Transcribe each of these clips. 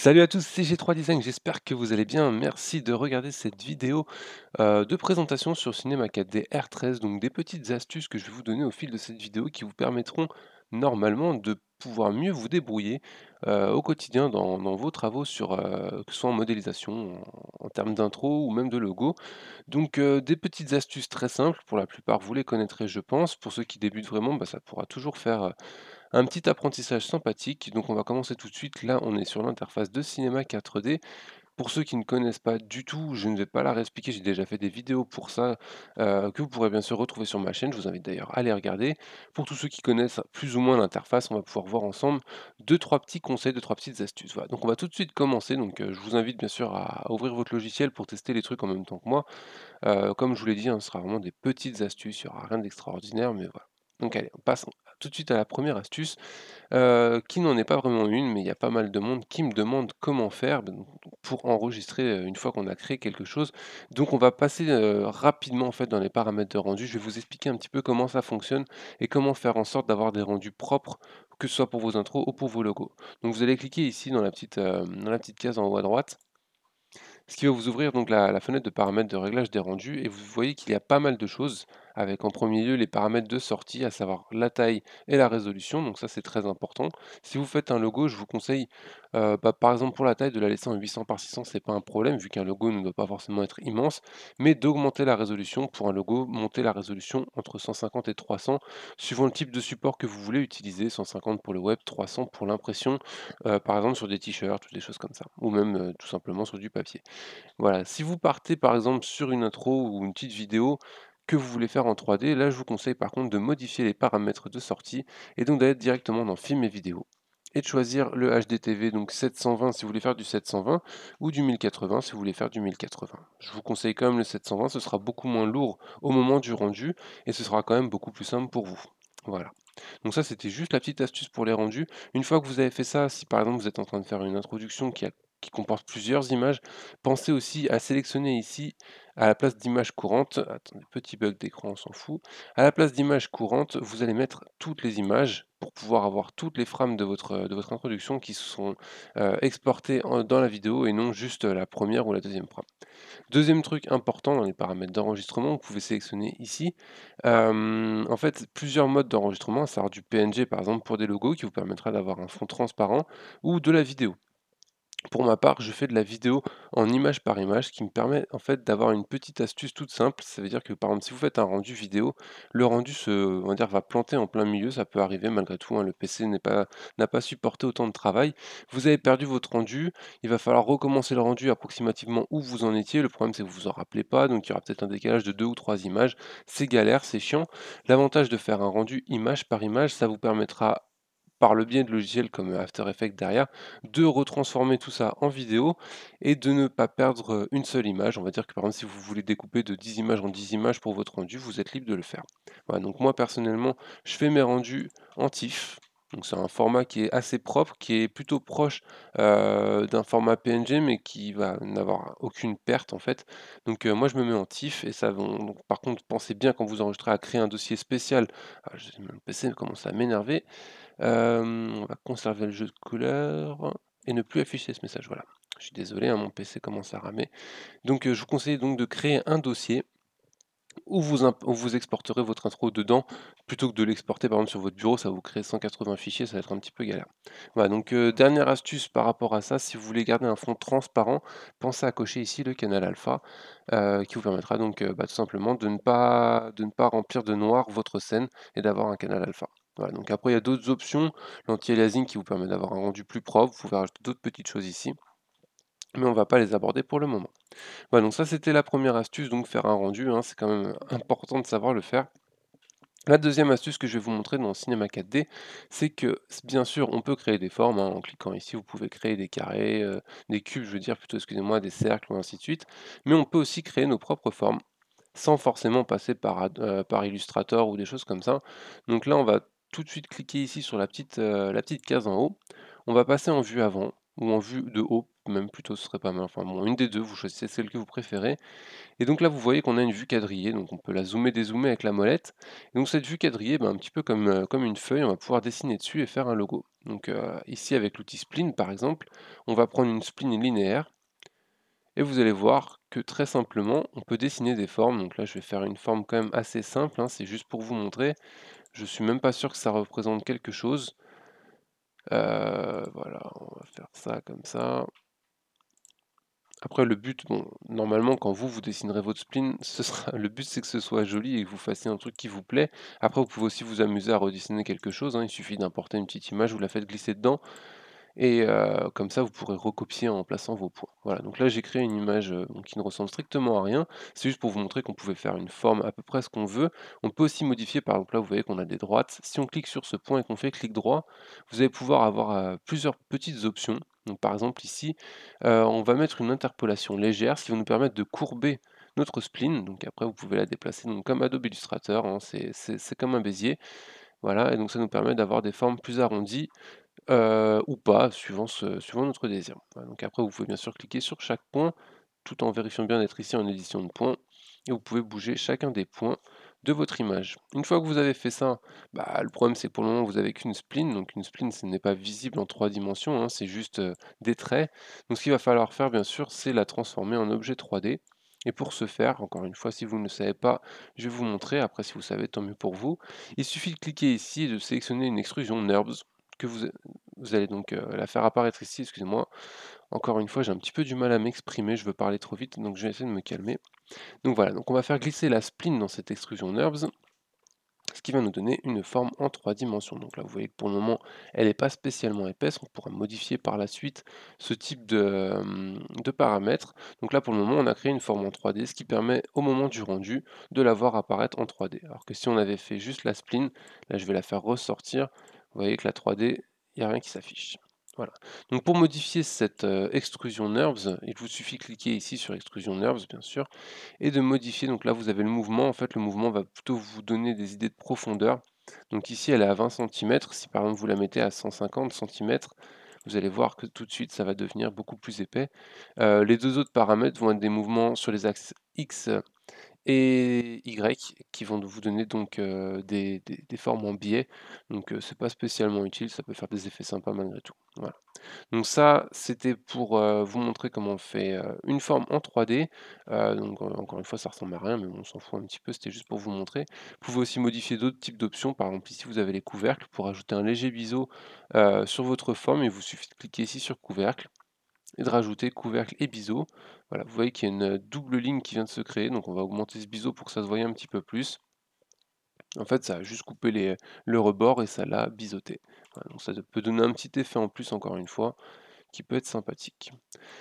Salut à tous, c'est G3 Design, j'espère que vous allez bien. Merci de regarder cette vidéo de présentation sur Cinema 4D R13, donc des petites astuces que je vais vous donner au fil de cette vidéo qui vous permettront normalement de pouvoir mieux vous débrouiller au quotidien dans vos travaux sur que ce soit en modélisation, en termes d'intro ou même de logo. Donc des petites astuces très simples, pour la plupart vous les connaîtrez je pense. Pour ceux qui débutent vraiment, bah, ça pourra toujours faire un petit apprentissage sympathique, donc on va commencer tout de suite. Là, on est sur l'interface de Cinema 4D. Pour ceux qui ne connaissent pas du tout, je ne vais pas la réexpliquer, j'ai déjà fait des vidéos pour ça, que vous pourrez bien sûr retrouver sur ma chaîne. Je vous invite d'ailleurs à les regarder. Pour tous ceux qui connaissent plus ou moins l'interface, on va pouvoir voir ensemble deux, trois petits conseils, deux, trois petites astuces. Voilà, donc on va tout de suite commencer. Donc je vous invite bien sûr à ouvrir votre logiciel pour tester les trucs en même temps que moi. Comme je vous l'ai dit, hein, ce sera vraiment des petites astuces, il n'y aura rien d'extraordinaire, mais voilà. Donc allez, on passe tout de suite à la première astuce qui n'en est pas vraiment une, mais il y a pas mal de monde qui me demande comment faire pour enregistrer, une fois qu'on a créé quelque chose. Donc on va passer, rapidement en fait dans les paramètres de rendu. Je vais vous expliquer un petit peu comment ça fonctionne et comment faire en sorte d'avoir des rendus propres, que ce soit pour vos intros ou pour vos logos. Donc vous allez cliquer ici dans la petite case en haut à droite, ce qui va vous ouvrir donc la fenêtre de paramètres de réglage des rendus et vous voyez qu'il y a pas mal de choses avec en premier lieu les paramètres de sortie, à savoir la taille et la résolution, donc ça c'est très important. Si vous faites un logo, je vous conseille, par exemple pour la taille de la laisser en 800 par 600, c'est pas un problème vu qu'un logo ne doit pas forcément être immense, mais d'augmenter la résolution pour un logo, monter la résolution entre 150 et 300 suivant le type de support que vous voulez utiliser, 150 pour le web, 300 pour l'impression, par exemple sur des t-shirts ou des choses comme ça, ou même, tout simplement sur du papier. Voilà, si vous partez par exemple sur une intro ou une petite vidéo que vous voulez faire en 3D, là je vous conseille par contre de modifier les paramètres de sortie et donc d'aller directement dans Film et vidéo et de choisir le HDTV, donc 720 si vous voulez faire du 720 ou du 1080 si vous voulez faire du 1080. Je vous conseille quand même le 720, ce sera beaucoup moins lourd au moment du rendu et ce sera quand même beaucoup plus simple pour vous. Voilà. Donc ça c'était juste la petite astuce pour les rendus. Une fois que vous avez fait ça, si par exemple vous êtes en train de faire une introduction qui comporte plusieurs images, pensez aussi à sélectionner ici, à la place d'images courantes, attendez, petit bug d'écran, on s'en fout. À la place d'images courantes, vous allez mettre toutes les images pour pouvoir avoir toutes les frames de votre introduction qui sont exportées dans la vidéo et non juste la première ou la deuxième frame. Deuxième truc important dans les paramètres d'enregistrement, vous pouvez sélectionner ici, en fait, plusieurs modes d'enregistrement, à savoir du PNG par exemple pour des logos qui vous permettra d'avoir un fond transparent ou de la vidéo. Pour ma part, je fais de la vidéo en image par image, ce qui me permet en fait d'avoir une petite astuce toute simple. Ça veut dire que par exemple, si vous faites un rendu vidéo, le rendu on va dire, va planter en plein milieu. Ça peut arriver malgré tout, hein, le PC n'a pas supporté autant de travail. Vous avez perdu votre rendu, il va falloir recommencer le rendu approximativement où vous en étiez. Le problème, c'est que vous vous en rappelez pas, donc il y aura peut-être un décalage de deux ou trois images. C'est galère, c'est chiant. L'avantage de faire un rendu image par image, ça vous permettra par le biais de logiciels comme After Effects derrière, de retransformer tout ça en vidéo et de ne pas perdre une seule image. On va dire que par exemple, si vous voulez découper de 10 images en 10 images pour votre rendu, vous êtes libre de le faire. Voilà, donc moi personnellement, je fais mes rendus en TIFF. Donc c'est un format qui est assez propre, qui est plutôt proche d'un format PNG, mais qui va n'avoir aucune perte en fait. Donc moi je me mets en TIFF et ça. Donc, par contre, pensez bien quand vous enregistrez à créer un dossier spécial. Ah, le PC commence à m'énerver. On va conserver le jeu de couleurs et ne plus afficher ce message, voilà. Je suis désolé, hein, mon PC commence à ramer. Donc je vous conseille donc de créer un dossier où vous exporterez votre intro dedans, plutôt que de l'exporter par exemple sur votre bureau, ça va vous créer 180 fichiers, ça va être un petit peu galère. Voilà, donc dernière astuce par rapport à ça, si vous voulez garder un fond transparent, pensez à cocher ici le canal alpha, qui vous permettra donc, tout simplement de ne pas remplir de noir votre scène et d'avoir un canal alpha. Voilà, donc après il y a d'autres options, l'anti-aliasing qui vous permet d'avoir un rendu plus propre, vous pouvez rajouter d'autres petites choses ici, mais on ne va pas les aborder pour le moment. Voilà, donc ça c'était la première astuce, donc faire un rendu, hein, c'est quand même important de savoir le faire. La deuxième astuce que je vais vous montrer dans Cinema 4D, c'est que bien sûr on peut créer des formes, hein, en cliquant ici vous pouvez créer des carrés, des cubes je veux dire plutôt, excusez-moi, des cercles ou ainsi de suite, mais on peut aussi créer nos propres formes sans forcément passer par Illustrator ou des choses comme ça. Donc là on va tout de suite cliquer ici sur la petite case en haut, on va passer en vue avant ou en vue de haut, même plutôt ce serait pas mal, enfin bon une des deux, vous choisissez celle que vous préférez et donc là, vous voyez qu'on a une vue quadrillée, donc on peut la zoomer, dézoomer avec la molette. Et donc cette vue quadrillée, ben, un petit peu comme une feuille, on va pouvoir dessiner dessus et faire un logo. Donc ici avec l'outil spline par exemple, on va prendre une spline linéaire et vous allez voir que très simplement, on peut dessiner des formes. Donc là je vais faire une forme quand même assez simple, hein, c'est juste pour vous montrer. Je suis même pas sûr que ça représente quelque chose. Voilà, on va faire ça comme ça. Après le but, bon, normalement quand vous dessinerez votre spleen, ce sera le but c'est que ce soit joli et que vous fassiez un truc qui vous plaît. Après vous pouvez aussi vous amuser à redessiner quelque chose, hein, il suffit d'importer une petite image, vous la faites glisser dedans et comme ça vous pourrez recopier en plaçant vos points. Voilà, donc là j'ai créé une image, donc qui ne ressemble strictement à rien. C'est juste pour vous montrer qu'on pouvait faire une forme à peu près ce qu'on veut. On peut aussi modifier, par exemple là vous voyez qu'on a des droites. Si on clique sur ce point et qu'on fait clic droit, vous allez pouvoir avoir, plusieurs petites options. Donc par exemple ici, on va mettre une interpolation légère, ce qui va nous permettre de courber notre spline. Donc après vous pouvez la déplacer donc comme Adobe Illustrator, hein, c'est comme un bézier. Voilà, et donc ça nous permet d'avoir des formes plus arrondies ou pas, suivant notre désir. Voilà, donc après, vous pouvez bien sûr cliquer sur chaque point, tout en vérifiant bien d'être ici en édition de points, et vous pouvez bouger chacun des points de votre image. Une fois que vous avez fait ça, bah, le problème c'est que pour le moment vous avez qu'une spline, donc une spline ce n'est pas visible en 3 dimensions, hein, c'est juste des traits. Donc ce qu'il va falloir faire bien sûr, c'est la transformer en objet 3D. Et pour ce faire, encore une fois, si vous ne le savez pas, je vais vous montrer, après si vous savez, tant mieux pour vous. Il suffit de cliquer ici et de sélectionner une extrusion NURBS que vous allez donc la faire apparaître ici, excusez-moi. Encore une fois, j'ai un petit peu du mal à m'exprimer, je veux parler trop vite, donc je vais essayer de me calmer. Donc voilà, donc on va faire glisser la spline dans cette extrusion NURBS, ce qui va nous donner une forme en 3 dimensions. Donc là, vous voyez que pour le moment, elle n'est pas spécialement épaisse, on pourra modifier par la suite ce type de paramètres. Donc là, pour le moment, on a créé une forme en 3D, ce qui permet au moment du rendu de la voir apparaître en 3D. Alors que si on avait fait juste la spline, là je vais la faire ressortir, vous voyez que la 3D, il n'y a rien qui s'affiche. Voilà. Donc pour modifier cette extrusion NURBS, il vous suffit de cliquer ici sur extrusion NURBS, bien sûr, et de modifier. Donc là, vous avez le mouvement. En fait, le mouvement va plutôt vous donner des idées de profondeur. Donc ici, elle est à 20 centimètres. Si par exemple vous la mettez à 150 centimètres, vous allez voir que tout de suite, ça va devenir beaucoup plus épais. Les deux autres paramètres vont être des mouvements sur les axes X et Y qui vont vous donner donc des formes en biais. Donc c'est pas spécialement utile, ça peut faire des effets sympas malgré tout. Voilà. Donc ça, c'était pour, vous montrer comment on fait, une forme en 3D. Donc encore une fois, ça ressemble à rien, mais bon, on s'en fout un petit peu, c'était juste pour vous montrer. Vous pouvez aussi modifier d'autres types d'options. Par exemple, ici, vous avez les couvercles pour ajouter un léger biseau, sur votre forme. Il vous suffit de cliquer ici sur couvercle et de rajouter couvercle et biseau. Voilà, vous voyez qu'il y a une, double ligne qui vient de se créer, donc on va augmenter ce biseau pour que ça se voie un petit peu plus. En fait, ça a juste coupé le rebord et ça l'a biseauté. Voilà, donc ça peut donner un petit effet en plus, encore une fois, qui peut être sympathique.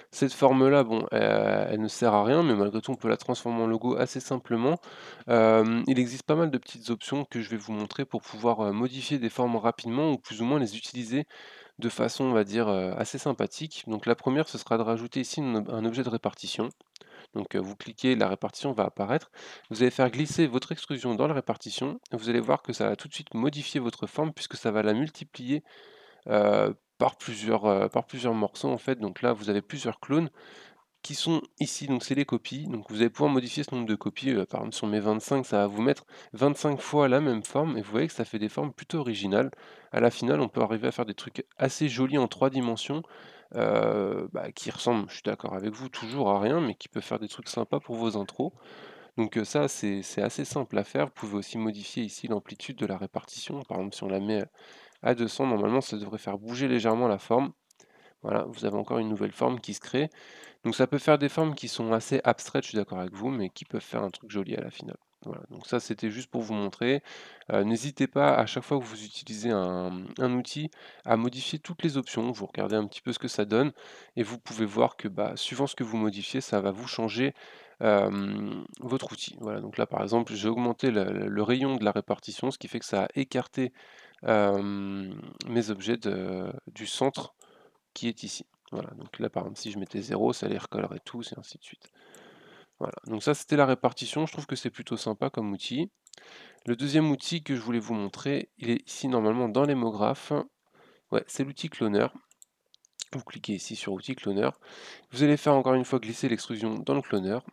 Cette forme-là, bon, elle ne sert à rien, mais malgré tout, on peut la transformer en logo assez simplement. Il existe pas mal de petites options que je vais vous montrer pour pouvoir, modifier des formes rapidement ou plus ou moins les utiliser de façon, on va dire, assez sympathique. Donc la première, ce sera de rajouter ici un objet de répartition. Donc, vous cliquez, la répartition va apparaître. Vous allez faire glisser votre extrusion dans la répartition et vous allez voir que ça va tout de suite modifier votre forme puisque ça va la multiplier, par plusieurs morceaux en fait. Donc là, vous avez plusieurs clones qui sont ici, donc c'est les copies. Donc vous allez pouvoir modifier ce nombre de copies, par exemple sur mes 25, ça va vous mettre 25 fois la même forme et vous voyez que ça fait des formes plutôt originales. À la finale, on peut arriver à faire des trucs assez jolis en 3 dimensions, bah, qui ressemblent, je suis d'accord avec vous, toujours à rien, mais qui peut faire des trucs sympas pour vos intros. Donc ça, c'est assez simple à faire. Vous pouvez aussi modifier ici l'amplitude de la répartition. Par exemple, si on la met à 200, normalement ça devrait faire bouger légèrement la forme. Voilà, vous avez encore une nouvelle forme qui se crée. Donc ça peut faire des formes qui sont assez abstraites, je suis d'accord avec vous, mais qui peuvent faire un truc joli à la finale. Voilà, donc ça c'était juste pour vous montrer. N'hésitez pas à chaque fois que vous utilisez un outil à modifier toutes les options, vous regardez un petit peu ce que ça donne et vous pouvez voir que bah, suivant ce que vous modifiez, ça va vous changer votre outil. Voilà, donc là par exemple j'ai augmenté le rayon de la répartition, ce qui fait que ça a écarté mes objets du centre qui est ici. Voilà, donc là par exemple si je mettais 0, ça les recollerait tous et ainsi de suite. Voilà, donc ça c'était la répartition, je trouve que c'est plutôt sympa comme outil. Le deuxième outil que je voulais vous montrer, il est ici normalement dans l'hémographe. Ouais, c'est l'outil cloneur. Vous cliquez ici sur outil cloneur. Vous allez faire encore une fois glisser l'extrusion dans le cloneur.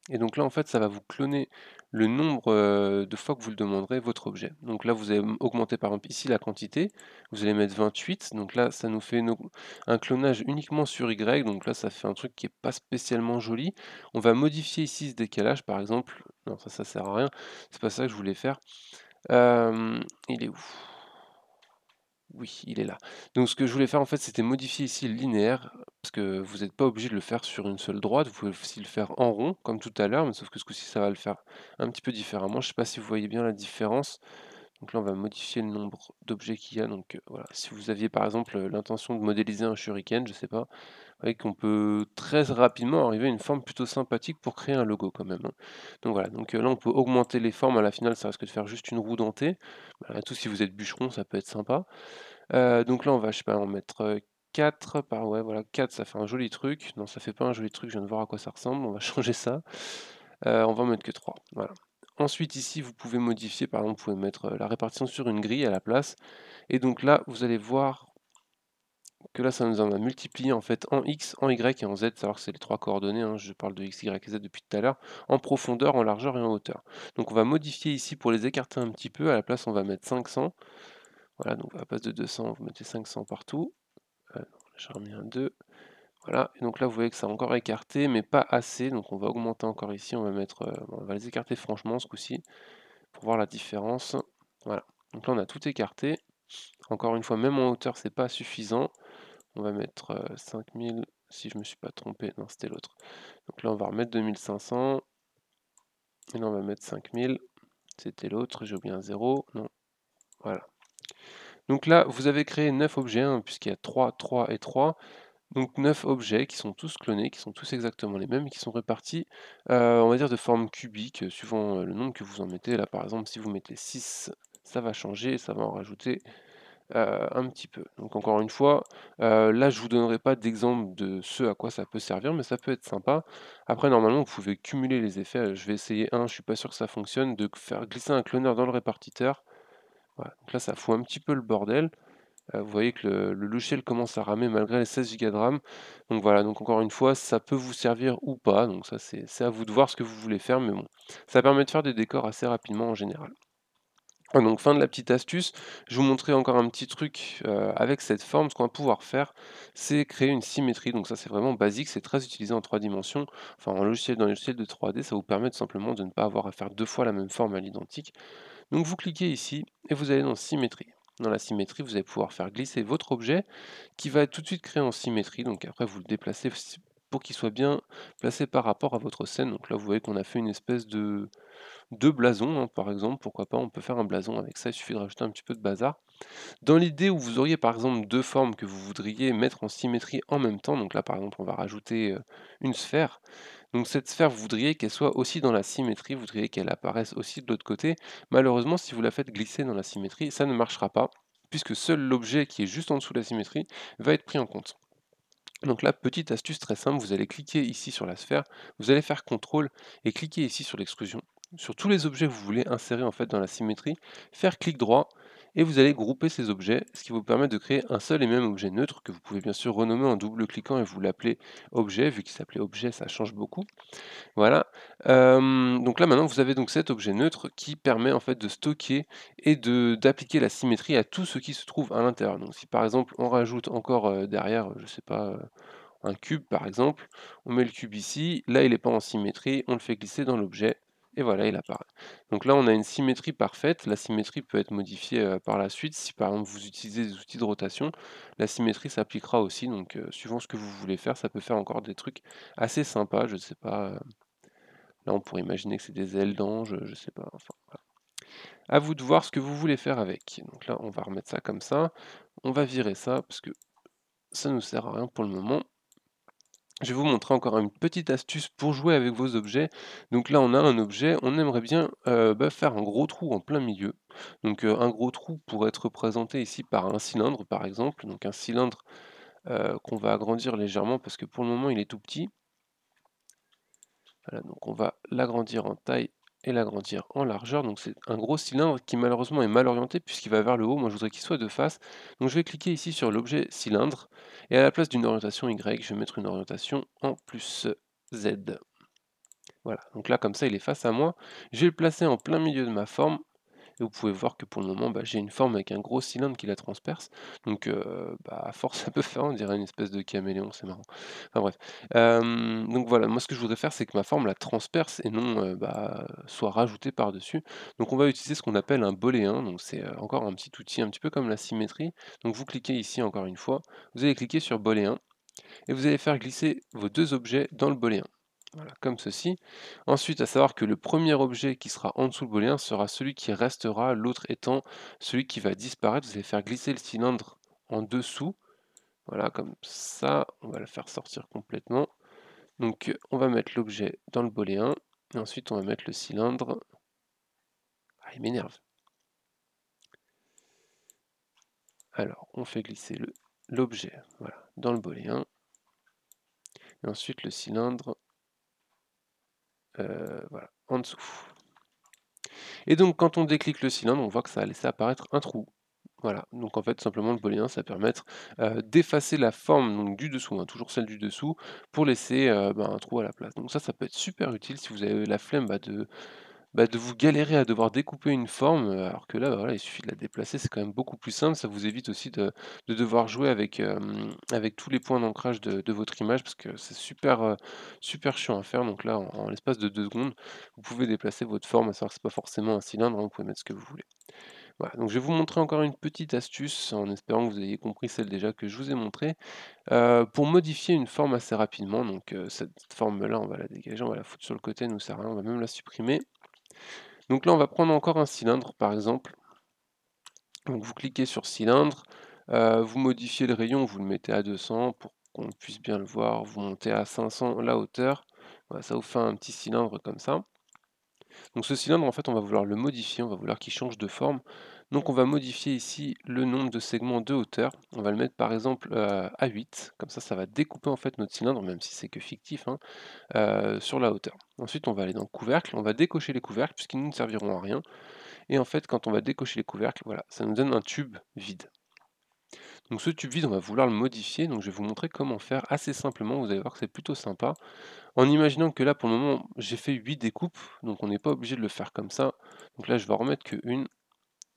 Et donc là, en fait, ça va vous cloner le nombre, de fois que vous le demanderez, votre objet. Donc là, vous allez augmenter, par exemple, ici, la quantité. Vous allez mettre 28, donc là, ça nous fait un clonage uniquement sur Y, donc là, ça fait un truc qui est pas spécialement joli. On va modifier ici ce décalage, par exemple. Non, ça sert à rien. C'est pas ça que je voulais faire. Il est où? Oui, il est là. Donc ce que je voulais faire en fait, c'était modifier ici le linéaire, parce que vous n'êtes pas obligé de le faire sur une seule droite, vous pouvez aussi le faire en rond, comme tout à l'heure, mais sauf que ce coup-ci, ça va le faire un petit peu différemment. Je ne sais pas si vous voyez bien la différence. Donc là, on va modifier le nombre d'objets qu'il y a. Donc voilà, si vous aviez par exemple l'intention de modéliser un shuriken, je ne sais pas, vous voyez qu'on peut très rapidement arriver à une forme plutôt sympathique pour créer un logo quand même, hein. Donc voilà, donc là, on peut augmenter les formes. À la finale, ça risque de faire juste une roue dentée. Voilà, tout si vous êtes bûcheron, ça peut être sympa. Donc là, on va, je sais pas, en mettre, 4 par ouais, voilà, 4 ça fait un joli truc. Non, ça fait pas un joli truc, je viens de voir à quoi ça ressemble, on va changer ça. On va en mettre que 3, voilà. Ensuite, ici, vous pouvez modifier, par exemple, vous pouvez mettre, la répartition sur une grille à la place et donc là, vous allez voir que là, ça nous en a multiplié, en fait, en X, en Y et en Z, savoir que c'est les 3 coordonnées, hein, je parle de X, Y et Z depuis tout à l'heure, en profondeur, en largeur et en hauteur. Donc on va modifier ici pour les écarter un petit peu, à la place, on va mettre 500. Voilà, donc à la place de 200, vous mettez 500 partout. Non, j'ai remis un 2. Voilà, et donc là, vous voyez que ça a encore écarté, mais pas assez, donc on va augmenter encore ici, on va mettre, on va les écarter franchement ce coup-ci, pour voir la différence. Voilà, donc là, on a tout écarté. Encore une fois, même en hauteur, c'est pas suffisant. On va mettre 5000, si je me suis pas trompé, non, c'était l'autre. Donc là, on va remettre 2500, et là, on va mettre 5000, c'était l'autre, j'ai oublié un 0, non, voilà. Donc là, vous avez créé 9 objets, hein, puisqu'il y a 3, 3 et 3. Donc 9 objets qui sont tous clonés, qui sont tous exactement les mêmes, qui sont répartis, on va dire de forme cubique, suivant, le nombre que vous en mettez. Là, par exemple, si vous mettez 6, ça va changer, ça va en rajouter, un petit peu. Donc encore une fois, là, je vous donnerai pas d'exemple de ce à quoi ça peut servir, mais ça peut être sympa. Après, normalement, vous pouvez cumuler les effets. Je vais essayer un, je suis pas sûr que ça fonctionne, de faire glisser un cloneur dans le répartiteur. Voilà, donc là, ça fout un petit peu le bordel. Vous voyez que le logiciel commence à ramer malgré les 16 gigas de RAM. Donc voilà, donc encore une fois, ça peut vous servir ou pas. Donc ça, c'est à vous de voir ce que vous voulez faire, mais bon, ça permet de faire des décors assez rapidement en général. Ah, donc fin de la petite astuce, je vous montrer encore un petit truc avec cette forme. Ce qu'on va pouvoir faire, c'est créer une symétrie. Donc ça, c'est vraiment basique, c'est très utilisé en 3 dimensions. Enfin, en logiciel, dans les logiciels de 3D, ça vous permet tout simplement de ne pas avoir à faire 2 fois la même forme à l'identique. Donc vous cliquez ici et vous allez dans symétrie. Dans la symétrie, vous allez pouvoir faire glisser votre objet qui va être tout de suite créé en symétrie. Donc après, vous le déplacez pour qu'il soit bien placé par rapport à votre scène. Donc là, vous voyez qu'on a fait une espèce de blason, hein, par exemple. Pourquoi pas, on peut faire un blason avec ça. Il suffit de rajouter un petit peu de bazar. Dans l'idée où vous auriez par exemple 2 formes que vous voudriez mettre en symétrie en même temps, donc là par exemple on va rajouter une sphère. Donc cette sphère, vous voudriez qu'elle soit aussi dans la symétrie, vous voudriez qu'elle apparaisse aussi de l'autre côté. Malheureusement, si vous la faites glisser dans la symétrie, ça ne marchera pas, puisque seul l'objet qui est juste en dessous de la symétrie va être pris en compte. Donc là, petite astuce très simple, vous allez cliquer ici sur la sphère, vous allez faire CTRL et cliquer ici sur l'extrusion. Sur tous les objets que vous voulez insérer en fait dans la symétrie, faire clic droit et vous allez grouper ces objets, ce qui vous permet de créer un seul et même objet neutre que vous pouvez bien sûr renommer en double-cliquant et vous l'appelez objet, vu qu'il s'appelait objet, ça change beaucoup. Voilà. Donc là maintenant vous avez donc cet objet neutre qui permet en fait de stocker et d'appliquer la symétrie à tout ce qui se trouve à l'intérieur. Donc si par exemple on rajoute encore, derrière, je sais pas, un cube par exemple, on met le cube ici, là il n'est pas en symétrie, on le fait glisser dans l'objet et voilà, il apparaît. Donc là on a une symétrie parfaite, la symétrie peut être modifiée, par la suite. Si par exemple vous utilisez des outils de rotation, la symétrie s'appliquera aussi, donc suivant ce que vous voulez faire, ça peut faire encore des trucs assez sympas, je sais pas, là, on pourrait imaginer que c'est des ailes d'ange, je sais pas, enfin, voilà. À vous de voir ce que vous voulez faire avec. Donc là, on va remettre ça comme ça. On va virer ça parce que ça ne sert à rien pour le moment. Je vais vous montrer encore une petite astuce pour jouer avec vos objets. Donc là, on a un objet, on aimerait bien faire un gros trou en plein milieu. Donc un gros trou pourrait être représenté ici par un cylindre, par exemple. Donc un cylindre qu'on va agrandir légèrement parce que pour le moment, il est tout petit. Voilà, donc on va l'agrandir en taille et l'agrandir en largeur. Donc c'est un gros cylindre qui malheureusement est mal orienté puisqu'il va vers le haut. Moi je voudrais qu'il soit de face. Donc je vais cliquer ici sur l'objet cylindre et à la place d'une orientation Y, je vais mettre une orientation en plus Z. Voilà, donc là comme ça il est face à moi. Je vais le placer en plein milieu de ma forme et vous pouvez voir que pour le moment, bah, j'ai une forme avec un gros cylindre qui la transperce. Donc, bah, à force, ça peut faire, on dirait une espèce de caméléon, c'est marrant. Enfin bref. Donc voilà, moi ce que je voudrais faire, c'est que ma forme la transperce et non, bah, soit rajoutée par-dessus. Donc on va utiliser ce qu'on appelle un booléen, donc c'est, encore un petit outil un petit peu comme la symétrie. Donc vous cliquez ici encore une fois, vous allez cliquer sur booléen et vous allez faire glisser vos 2 objets dans le booléen. Voilà, comme ceci. Ensuite, à savoir que le premier objet qui sera en dessous le booléen sera celui qui restera, l'autre étant celui qui va disparaître. Vous allez faire glisser le cylindre en dessous. Voilà, comme ça, on va le faire sortir complètement. Donc, on va mettre l'objet dans le booléen. Et ensuite, on va mettre le cylindre. Ah, il m'énerve. Alors, on fait glisser l'objet voilà, dans le booléen. Et ensuite, le cylindre voilà, en dessous. Et donc quand on déclique le cylindre, on voit que ça a laissé apparaître un trou. Voilà, donc en fait simplement le booléen ça va permettre d'effacer la forme donc, du dessous, hein, toujours celle du dessous, pour laisser bah, un trou à la place. Donc ça peut être super utile si vous avez la flemme de vous galérer à devoir découper une forme, alors que là, bah, voilà, il suffit de la déplacer, c'est quand même beaucoup plus simple. Ça vous évite aussi de devoir jouer avec tous les points d'ancrage de votre image parce que c'est super, super chiant à faire. Donc là, en l'espace de 2 secondes, vous pouvez déplacer votre forme, à savoir que c'est pas forcément un cylindre, hein, vous pouvez mettre ce que vous voulez. Voilà, donc je vais vous montrer encore une petite astuce, en espérant que vous ayez compris celle déjà que je vous ai montrée, pour modifier une forme assez rapidement. Donc, cette forme-là, on va la dégager, on va la foutre sur le côté, elle nous sert à rien, on va même la supprimer. Donc là, on va prendre encore un cylindre, par exemple. Donc vous cliquez sur cylindre, vous modifiez le rayon, vous le mettez à 200 pour qu'on puisse bien le voir, vous montez à 500 la hauteur. Voilà, ça vous fait un petit cylindre comme ça. Donc ce cylindre, en fait, on va vouloir le modifier, on va vouloir qu'il change de forme. Donc on va modifier ici le nombre de segments de hauteur. On va le mettre par exemple à 8, comme ça va découper en fait notre cylindre, même si c'est que fictif, hein, sur la hauteur. Ensuite on va aller dans couvercle, on va décocher les couvercles puisqu'ils ne nous serviront à rien. Et en fait, quand on va décocher les couvercles, voilà, ça nous donne un tube vide. Donc ce tube vide, on va vouloir le modifier, donc je vais vous montrer comment faire assez simplement, vous allez voir que c'est plutôt sympa. En imaginant que là, pour le moment, j'ai fait 8 découpes, donc on n'est pas obligé de le faire comme ça. Donc là, je vais en remettre que une,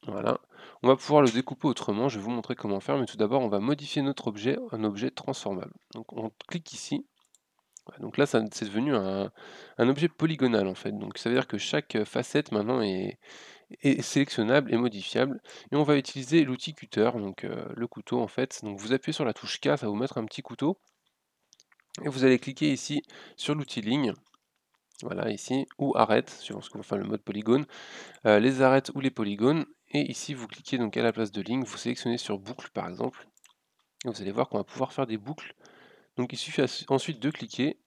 voilà. On va pouvoir le découper autrement, je vais vous montrer comment faire, mais tout d'abord, on va modifier notre objet, un objet transformable. Donc on clique ici, voilà, donc là, c'est devenu un objet polygonal en fait. Donc ça veut dire que chaque facette maintenant est sélectionnable et modifiable. Et on va utiliser l'outil cutter, donc le couteau en fait. Donc vous appuyez sur la touche K, ça va vous mettre un petit couteau. Et vous allez cliquer ici sur l'outil ligne, voilà ici, ou arrête, suivant ce que enfin le mode polygone, les arêtes ou les polygones. Et ici vous cliquez donc à la place de ligne, vous sélectionnez sur boucle par exemple. Et vous allez voir qu'on va pouvoir faire des boucles. Donc il suffit ensuite de cliquer,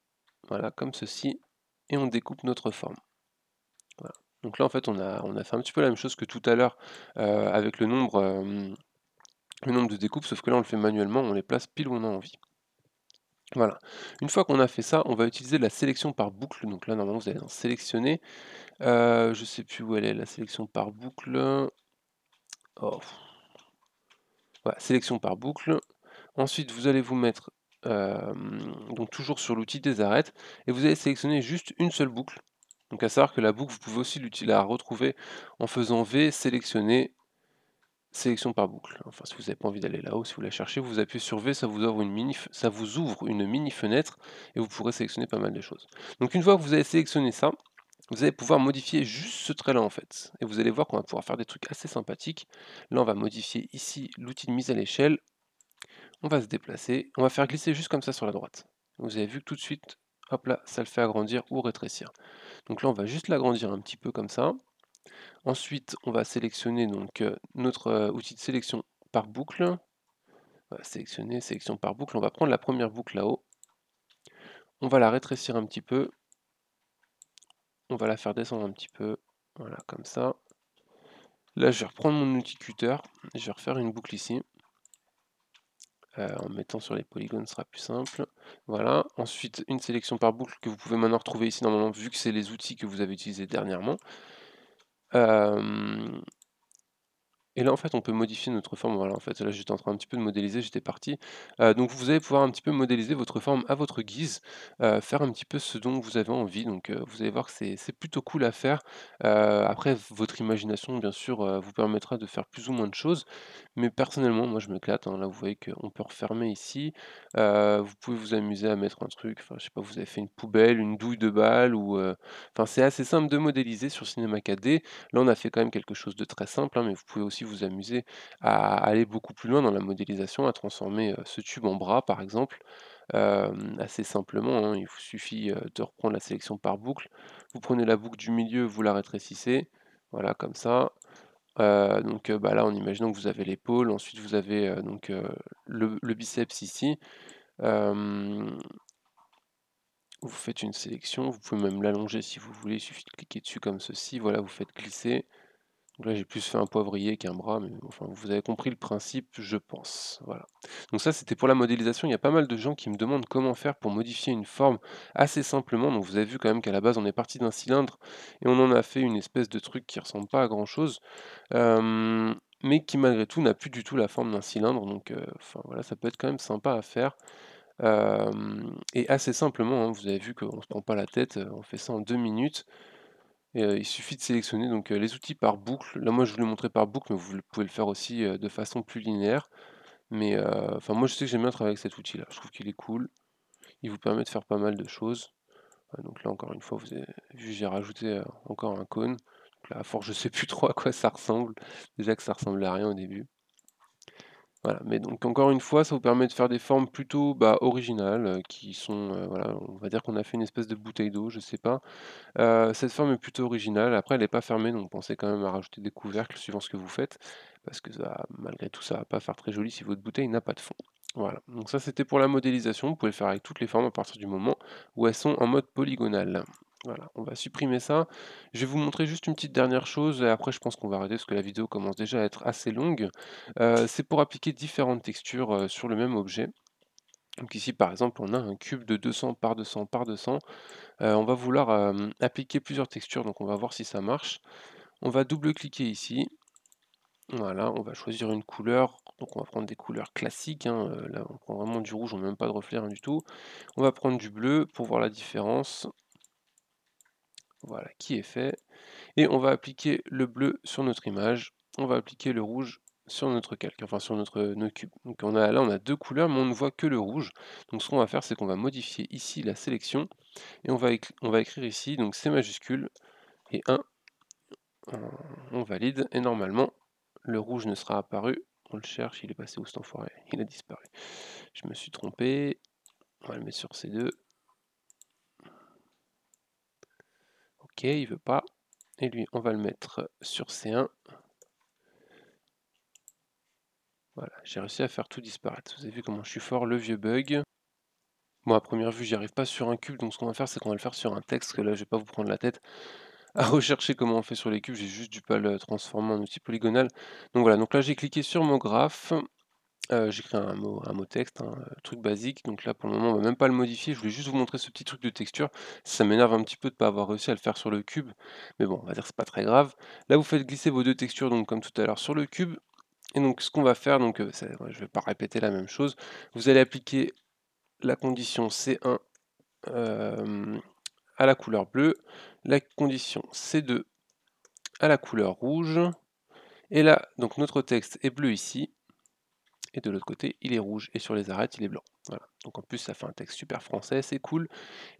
voilà, comme ceci, et on découpe notre forme. Voilà. Donc là en fait on a fait un petit peu la même chose que tout à l'heure avec le nombre de découpes, sauf que là on le fait manuellement, on les place pile où on a envie. Voilà. Une fois qu'on a fait ça, on va utiliser la sélection par boucle. Donc là normalement vous allez en sélectionner. Je sais plus où elle est la sélection par boucle. Oh, voilà, sélection par boucle. Ensuite vous allez vous mettre donc toujours sur l'outil des arêtes et vous allez sélectionner juste une seule boucle. Donc à savoir que la boucle, vous pouvez aussi la retrouver en faisant V, sélectionner, sélection par boucle. Enfin, si vous n'avez pas envie d'aller là-haut, si vous la cherchez, vous appuyez sur V, ça vous ouvre une mini fenêtre et vous pourrez sélectionner pas mal de choses. Donc une fois que vous avez sélectionné ça, vous allez pouvoir modifier juste ce trait-là en fait. Et vous allez voir qu'on va pouvoir faire des trucs assez sympathiques. Là, on va modifier ici l'outil de mise à l'échelle. On va se déplacer. On va faire glisser juste comme ça sur la droite. Vous avez vu que tout de suite, hop là, ça le fait agrandir ou rétrécir. Donc là, on va juste l'agrandir un petit peu comme ça. Ensuite, on va sélectionner donc notre outil de sélection par boucle. On va sélectionner, sélection par boucle. On va prendre la première boucle là-haut. On va la rétrécir un petit peu. On va la faire descendre un petit peu. Voilà, comme ça. Là, je vais reprendre mon outil cutter. Je vais refaire une boucle ici. En mettant sur les polygones, ce sera plus simple. Voilà. Ensuite, une sélection par boucle que vous pouvez maintenant retrouver ici normalement, vu que c'est les outils que vous avez utilisés dernièrement. Et là, en fait, on peut modifier notre forme. Voilà, en fait, là, j'étais en train un petit peu de modéliser, j'étais parti. Donc vous allez pouvoir un petit peu modéliser votre forme à votre guise, faire un petit peu ce dont vous avez envie. Donc vous allez voir que c'est plutôt cool à faire. Après, votre imagination, bien sûr, vous permettra de faire plus ou moins de choses. Mais personnellement, moi, je m'éclate, hein. Là, vous voyez qu'on peut refermer ici. Vous pouvez vous amuser à mettre un truc, enfin, je sais pas, vous avez fait une poubelle, une douille de balle ou enfin, c'est assez simple de modéliser sur Cinema 4D. Là, on a fait quand même quelque chose de très simple, hein, mais vous pouvez aussi vous amuser à aller beaucoup plus loin dans la modélisation, à transformer, ce tube en bras, par exemple, assez simplement, hein. Il vous suffit, de reprendre la sélection par boucle. Vous prenez la boucle du milieu, vous la rétrécissez, voilà, comme ça. Donc, bah, là, en imaginant que vous avez l'épaule, ensuite vous avez, donc, le biceps ici. Hem, Vous faites une sélection, vous pouvez même l'allonger si vous voulez, il suffit de cliquer dessus comme ceci, voilà, vous faites glisser. Donc là, j'ai plus fait un poivrier qu'un bras, mais enfin, vous avez compris le principe, je pense. Voilà. Donc ça, c'était pour la modélisation. Il y a pas mal de gens qui me demandent comment faire pour modifier une forme assez simplement. Donc vous avez vu quand même qu'à la base, on est parti d'un cylindre et on en a fait une espèce de truc qui ressemble pas à grand-chose, mais qui malgré tout n'a plus du tout la forme d'un cylindre. Donc, enfin voilà, ça peut être quand même sympa à faire. Et assez simplement, hein, vous avez vu qu'on ne se prend pas la tête, on fait ça en 2 minutes. Et il suffit de sélectionner donc, les outils par boucle. Là, moi, je vous l'ai montré par boucle, mais vous pouvez le faire aussi, de façon plus linéaire. Mais, enfin, moi, je sais que j'aime bien travailler avec cet outil-là. Je trouve qu'il est cool. Il vous permet de faire pas mal de choses. Donc là, encore une fois, vous avez vu, j'ai rajouté, encore un cône. Donc là, à force, je sais plus trop à quoi ça ressemble. Déjà que ça ressemblait à rien au début. Voilà, mais donc encore une fois, ça vous permet de faire des formes plutôt, bah, originales, qui sont, voilà, on va dire qu'on a fait une espèce de bouteille d'eau, je sais pas. Cette forme est plutôt originale. Après, elle est pas fermée, donc pensez quand même à rajouter des couvercles suivant ce que vous faites, parce que ça malgré tout, ça va pas faire très joli si votre bouteille n'a pas de fond. Voilà, donc ça, c'était pour la modélisation. Vous pouvez le faire avec toutes les formes à partir du moment où elles sont en mode polygonal. Voilà, on va supprimer ça. Je vais vous montrer juste une petite dernière chose et après je pense qu'on va arrêter parce que la vidéo commence déjà à être assez longue. C'est pour appliquer différentes textures, sur le même objet. Donc ici, par exemple, on a un cube de 200 par 200 par 200. On va vouloir, appliquer plusieurs textures, donc on va voir si ça marche. On va double-cliquer ici, voilà, on va choisir une couleur, donc on va prendre des couleurs classiques, hein, là on prend vraiment du rouge, on met même pas de reflet, rien du tout. On va prendre du bleu pour voir la différence, voilà, qui est fait. Et on va appliquer le bleu sur notre image, on va appliquer le rouge sur notre calque, enfin sur notre cube. Donc là on a 2 couleurs, mais on ne voit que le rouge. Donc ce qu'on va faire, c'est qu'on va modifier ici la sélection et on va écrire ici, donc C majuscule et 1. On valide et normalement le rouge ne sera apparu. On le cherche, il est passé où cet enfoiré? Il a disparu. Je me suis trompé. On va le mettre sur C2. Ok, il veut pas. Et lui, on va le mettre sur C1. Voilà, j'ai réussi à faire tout disparaître. Vous avez vu comment je suis fort, le vieux bug. Bon, à première vue, j'y arrive pas sur un cube, donc ce qu'on va faire, c'est qu'on va le faire sur un texte, que là, je vais pas vous prendre la tête à rechercher comment on fait sur les cubes, j'ai juste dû pas le transformer en outil polygonal. Donc voilà, donc là, j'ai cliqué sur mon graphe. J'écris un mot texte, hein, truc basique, donc là pour le moment on va même pas le modifier, je voulais juste vous montrer ce petit truc de texture. Ça m'énerve un petit peu de pas avoir réussi à le faire sur le cube, mais bon, on va dire que c'est pas très grave. Là vous faites glisser vos 2 textures donc comme tout à l'heure sur le cube et donc ce qu'on va faire donc, ouais, je vais pas répéter la même chose. Vous allez appliquer la condition C1, hem, à la couleur bleue, la condition C2 à la couleur rouge et là donc notre texte est bleu ici et de l'autre côté, il est rouge et sur les arêtes, il est blanc. Voilà. Donc en plus, ça fait un texte super français, c'est cool.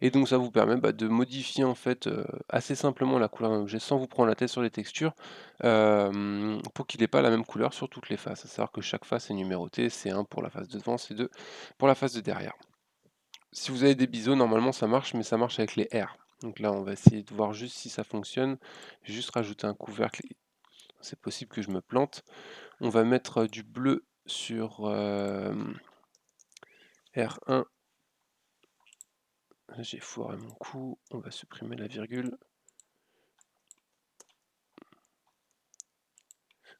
Et donc ça vous permet bah, de modifier en fait assez simplement la couleur d'un objet sans vous prendre la tête sur les textures pour qu'il n'ait pas la même couleur sur toutes les faces. À savoir que chaque face est numérotée, c'est 1 pour la face de devant, c'est 2 pour la face de derrière. Si vous avez des biseaux, normalement ça marche, mais ça marche avec les R. Donc là, on va essayer de voir juste si ça fonctionne. Je vais juste rajouter un couvercle. C'est possible que je me plante. On va mettre du bleu sur R1. J'ai foiré mon coup. On va supprimer la virgule.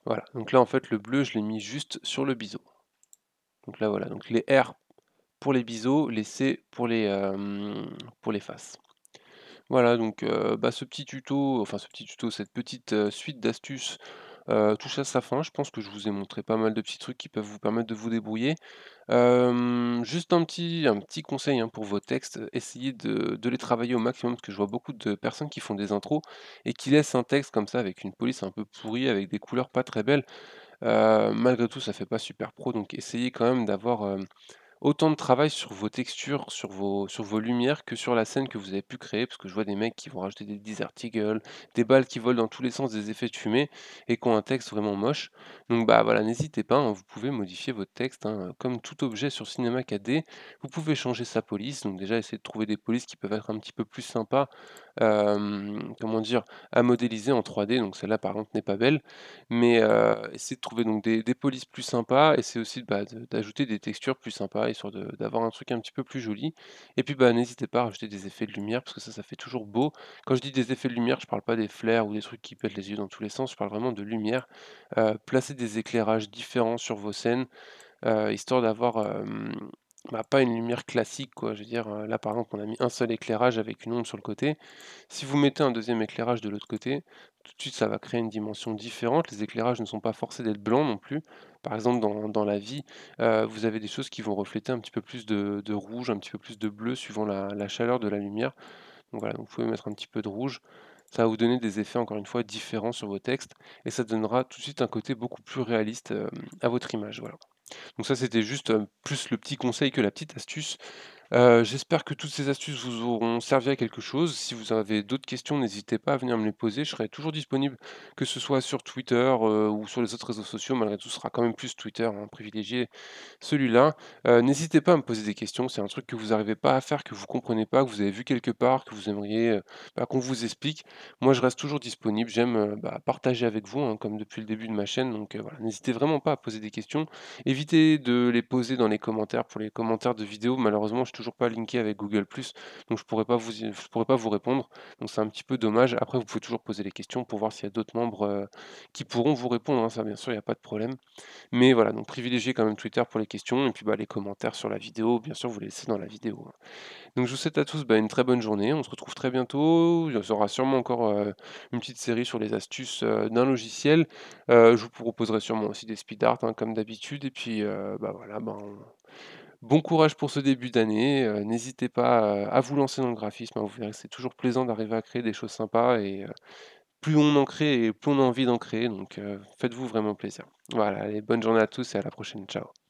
Voilà. Donc là, en fait, le bleu, je l'ai mis juste sur le biseau. Donc là, voilà. Donc les R pour les biseaux, les C pour les faces. Voilà, donc bah, ce petit tuto, enfin ce petit tuto, cette petite suite d'astuces touche à sa fin. Je pense que je vous ai montré pas mal de petits trucs qui peuvent vous permettre de vous débrouiller. Juste un petit conseil, hein, pour vos textes, essayez de les travailler au maximum parce que je vois beaucoup de personnes qui font des intros et qui laissent un texte comme ça avec une police un peu pourrie, avec des couleurs pas très belles. Malgré tout, ça fait pas super pro, donc essayez quand même d'avoir, autant de travail sur vos textures, sur vos lumières que sur la scène que vous avez pu créer, parce que je vois des mecs qui vont rajouter des desert eagles, des balles qui volent dans tous les sens, des effets de fumée et qui ont un texte vraiment moche. Donc bah voilà, n'hésitez pas, hein, vous pouvez modifier votre texte, hein, comme tout objet sur Cinema 4D. Vous pouvez changer sa police, donc déjà essayer de trouver des polices qui peuvent être un petit peu plus sympas, comment dire, à modéliser en 3D. Donc celle-là par contre n'est pas belle, mais essayez de trouver donc des polices plus sympas, essayez aussi, bah, d'ajouter des textures plus sympas, histoire d'avoir un truc un petit peu plus joli et puis, bah, n'hésitez pas à rajouter des effets de lumière parce que ça fait toujours beau. Quand je dis des effets de lumière, je parle pas des flares ou des trucs qui pètent les yeux dans tous les sens, je parle vraiment de lumière. Placez des éclairages différents sur vos scènes, histoire d'avoir, bah, pas une lumière classique quoi. Je veux dire, là par exemple on a mis un seul éclairage avec une ombre sur le côté. Si vous mettez un deuxième éclairage de l'autre côté, tout de suite ça va créer une dimension différente. Les éclairages ne sont pas forcés d'être blancs non plus. Par exemple dans la vie, vous avez des choses qui vont refléter un petit peu plus de rouge, un petit peu plus de bleu suivant la chaleur de la lumière. Donc voilà, donc vous pouvez mettre un petit peu de rouge. Ça va vous donner des effets encore une fois différents sur vos textes et ça donnera tout de suite un côté beaucoup plus réaliste, à votre image, voilà. Donc ça, c'était juste, plus le petit conseil que la petite astuce. J'espère que toutes ces astuces vous auront servi à quelque chose. Si vous avez d'autres questions, n'hésitez pas à venir me les poser. Je serai toujours disponible, que ce soit sur Twitter, ou sur les autres réseaux sociaux. Malgré tout, ce sera quand même plus Twitter, hein, privilégié celui-là. N'hésitez pas à me poser des questions. C'est un truc que vous n'arrivez pas à faire, que vous comprenez pas, que vous avez vu quelque part, que vous aimeriez, bah, qu'on vous explique. Moi, je reste toujours disponible. J'aime, bah, partager avec vous, hein, comme depuis le début de ma chaîne. Donc, voilà, n'hésitez vraiment pas à poser des questions. Évitez de les poser dans les commentaires. Pour les commentaires de vidéos, malheureusement, je suis toujours pas linké avec Google+, donc je pourrais pas vous répondre. Donc c'est un petit peu dommage. Après, vous pouvez toujours poser les questions pour voir s'il y a d'autres membres, qui pourront vous répondre, hein. Ça, bien sûr, il y a pas de problème. Mais voilà, donc privilégiez quand même Twitter pour les questions et puis, bah, les commentaires sur la vidéo, bien sûr, vous les laissez dans la vidéo, hein. Donc je vous souhaite à tous, bah, une très bonne journée. On se retrouve très bientôt. Il y aura sûrement encore, une petite série sur les astuces, d'un logiciel. Je vous proposerai sûrement aussi des speed art, hein, comme d'habitude et puis, bah, voilà, ben, bon courage pour ce début d'année, n'hésitez pas, à vous lancer dans le graphisme, hein. Vous verrez que c'est toujours plaisant d'arriver à créer des choses sympas et plus on en crée et plus on a envie d'en créer donc faites-vous vraiment plaisir. Voilà, allez, bonne journée à tous et à la prochaine. Ciao.